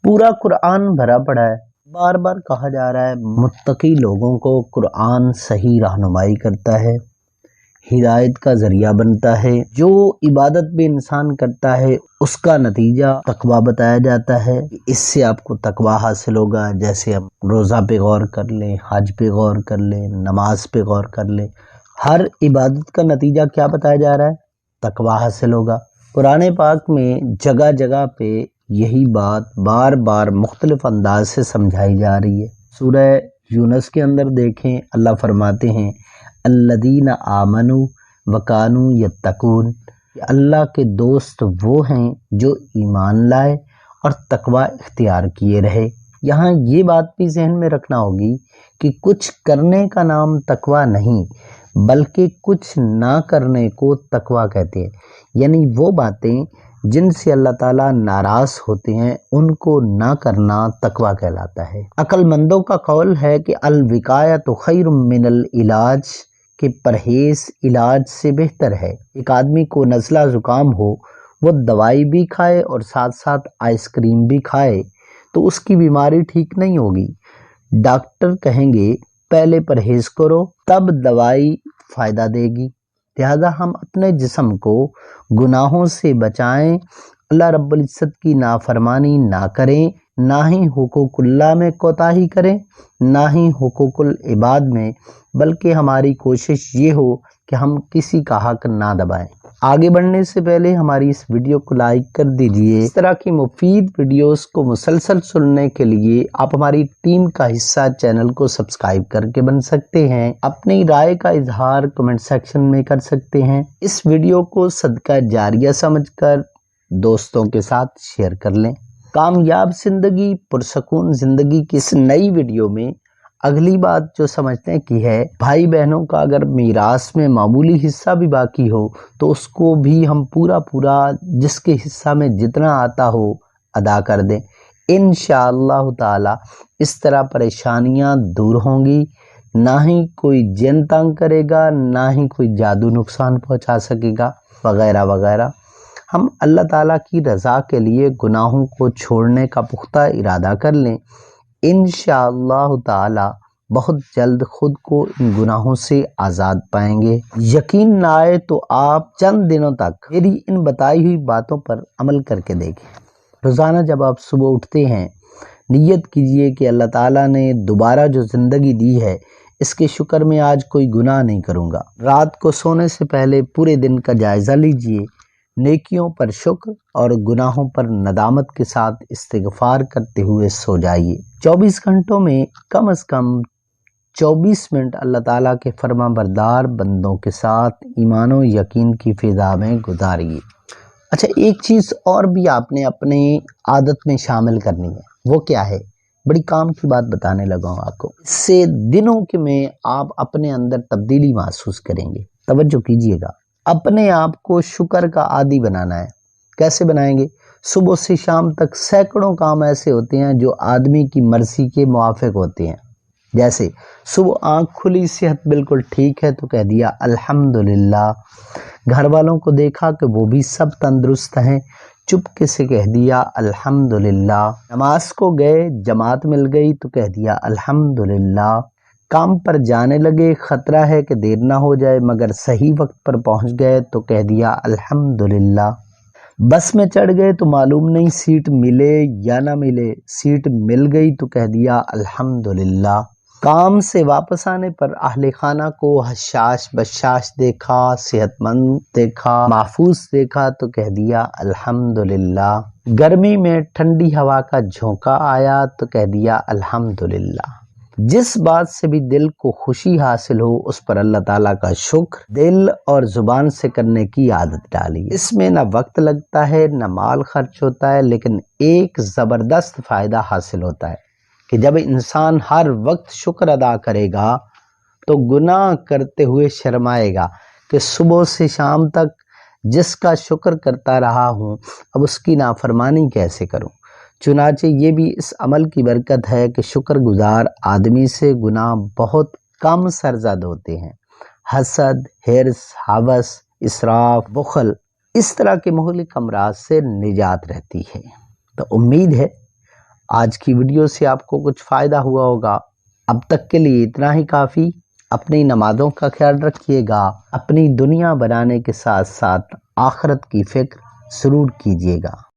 پورا قرآن بھرا پڑا ہے، بار بار کہا جا رہا ہے متقی لوگوں کو قرآن صحیح رہنمائی کرتا ہے، ہدایت کا ذریعہ بنتا ہے۔ جو عبادت بھی انسان کرتا ہے اس کا نتیجہ تقویٰ بتایا جاتا ہے، اس سے آپ کو تقویٰ حاصل ہوگا۔ جیسے ہم روزہ پہ غور کر لیں، حج پہ غور کر لیں، نماز پہ غور کر لیں، ہر عبادت کا نتیجہ کیا بتایا جا رہا ہے؟ تقویٰ حاصل ہوگا۔ قرآن پاک میں جگہ جگہ پہ یہی بات بار بار مختلف انداز سے سمجھائی جا رہی ہے۔ سورہ یونس کے اندر دیکھیں، اللہ فرماتے ہیں الذین آمنوا وکانوا یتقون، اللہ کے دوست وہ ہیں جو ایمان لائے اور تقویٰ اختیار کیے رہے۔ یہاں یہ بات بھی ذہن میں رکھنا ہوگی کہ کچھ کرنے کا نام تقویٰ نہیں، بلکہ کچھ نہ کرنے کو تقویٰ کہتے ہیں، یعنی وہ باتیں جن سے اللہ تعالیٰ ناراض ہوتے ہیں ان کو نہ کرنا تقویٰ کہلاتا ہے۔ عقل مندوں کا قول ہے کہ الوقایۃ خیر من العلاج، کہ پرہیز علاج سے بہتر ہے۔ ایک آدمی کو نزلہ زکام ہو، وہ دوائی بھی کھائے اور ساتھ ساتھ آئس کریم بھی کھائے تو اس کی بیماری ٹھیک نہیں ہوگی۔ ڈاکٹر کہیں گے پہلے پرہیز کرو تب دوائی فائدہ دے گی۔ لہذا ہم اپنے جسم کو گناہوں سے بچائیں، اللہ رب العزت کی نافرمانی نہ کریں، نہ ہی حقوق اللہ میں کوتاہی کریں، نہ ہی حقوق العباد میں، بلکہ ہماری کوشش یہ ہو کہ ہم کسی کا حق نہ دبائیں۔ آگے بڑھنے سے پہلے ہماری اس ویڈیو کو لائک کر دیجئے۔ اس طرح کی مفید ویڈیوز کو مسلسل سننے کے لیے آپ ہماری ٹیم کا حصہ چینل کو سبسکرائب کر کے بن سکتے ہیں۔ اپنی رائے کا اظہار کمنٹ سیکشن میں کر سکتے ہیں۔ اس ویڈیو کو صدقہ جاریہ سمجھ کر دوستوں کے ساتھ شیئر کر لیں۔ کامیاب زندگی، پرسکون زندگی کی اس نئی ویڈیو میں اگلی بات جو سمجھنے کی ہے، بھائی بہنوں کا اگر میراث میں معمولی حصہ بھی باقی ہو تو اس کو بھی ہم پورا جس کے حصہ میں جتنا آتا ہو ادا کر دیں۔ انشاءاللہ تعالی اس طرح پریشانیاں دور ہوں گی، نہ ہی کوئی جن تنگ کرے گا، نہ ہی کوئی جادو نقصان پہنچا سکے گا، وغیرہ وغیرہ۔ ہم اللہ تعالیٰ کی رضا کے لیے گناہوں کو چھوڑنے کا پختہ ارادہ کر لیں، انشاءاللہ تعالی بہت جلد خود کو ان گناہوں سے آزاد پائیں گے۔ یقین نہ آئے تو آپ چند دنوں تک میری ان بتائی ہوئی باتوں پر عمل کر کے دیکھیں۔ روزانہ جب آپ صبح اٹھتے ہیں، نیت کیجئے کہ اللہ تعالیٰ نے دوبارہ جو زندگی دی ہے اس کے شکر میں آج کوئی گناہ نہیں کروں گا۔ رات کو سونے سے پہلے پورے دن کا جائزہ لیجئے، نیکیوں پر شکر اور گناہوں پر ندامت کے ساتھ استغفار کرتے ہوئے سو جائیے۔ 24 گھنٹوں میں کم از کم 24 منٹ اللہ تعالیٰ کے فرما بردار بندوں کے ساتھ ایمان و یقین کی فضا میں گزاریے۔ اچھا، ایک چیز اور بھی آپ نے اپنے عادت میں شامل کرنی ہے، وہ کیا ہے؟ بڑی کام کی بات بتانے لگا ہوں آپ کو، اس سے دنوں کے میں آپ اپنے اندر تبدیلی محسوس کریں گے۔ توجہ کیجئے گا، اپنے آپ کو شکر کا عادی بنانا ہے۔ کیسے بنائیں گے؟ صبح سے شام تک سینکڑوں کام ایسے ہوتے ہیں جو آدمی کی مرضی کے موافق ہوتے ہیں۔ جیسے صبح آنکھ کھلی، صحت بالکل ٹھیک ہے تو کہہ دیا الحمدللہ، گھر والوں کو دیکھا کہ وہ بھی سب تندرست ہیں، چپکے سے کہہ دیا الحمدللہ، نماز کو گئے، جماعت مل گئی تو کہہ دیا الحمدللہ، کام پر جانے لگے، خطرہ ہے کہ دیر نہ ہو جائے مگر صحیح وقت پر پہنچ گئے تو کہہ دیا الحمدللہ، بس میں چڑھ گئے تو معلوم نہیں سیٹ ملے یا نہ ملے، سیٹ مل گئی تو کہہ دیا الحمدللہ، کام سے واپس آنے پر اہل خانہ کو حشاش بشاش دیکھا، صحت مند دیکھا، محفوظ دیکھا تو کہہ دیا الحمدللہ، گرمی میں ٹھنڈی ہوا کا جھونکا آیا تو کہہ دیا الحمدللہ۔ جس بات سے بھی دل کو خوشی حاصل ہو اس پر اللہ تعالیٰ کا شکر دل اور زبان سے کرنے کی عادت ڈالی۔ اس میں نہ وقت لگتا ہے، نہ مال خرچ ہوتا ہے، لیکن ایک زبردست فائدہ حاصل ہوتا ہے کہ جب انسان ہر وقت شکر ادا کرے گا تو گناہ کرتے ہوئے شرمائے گا کہ صبح سے شام تک جس کا شکر کرتا رہا ہوں اب اس کی نافرمانی کیسے کروں۔ چنانچہ یہ بھی اس عمل کی برکت ہے کہ شکر گزار آدمی سے گناہ بہت کم سرزد ہوتے ہیں۔ حسد، حرص، ہوس، اسراف، بخل، اس طرح کے مہلک امراض سے نجات رہتی ہے۔ تو امید ہے آج کی ویڈیو سے آپ کو کچھ فائدہ ہوا ہوگا۔ اب تک کے لیے اتنا ہی کافی۔ اپنی نمازوں کا خیال رکھیے گا، اپنی دنیا بنانے کے ساتھ ساتھ آخرت کی فکر ضرور کیجیے گا۔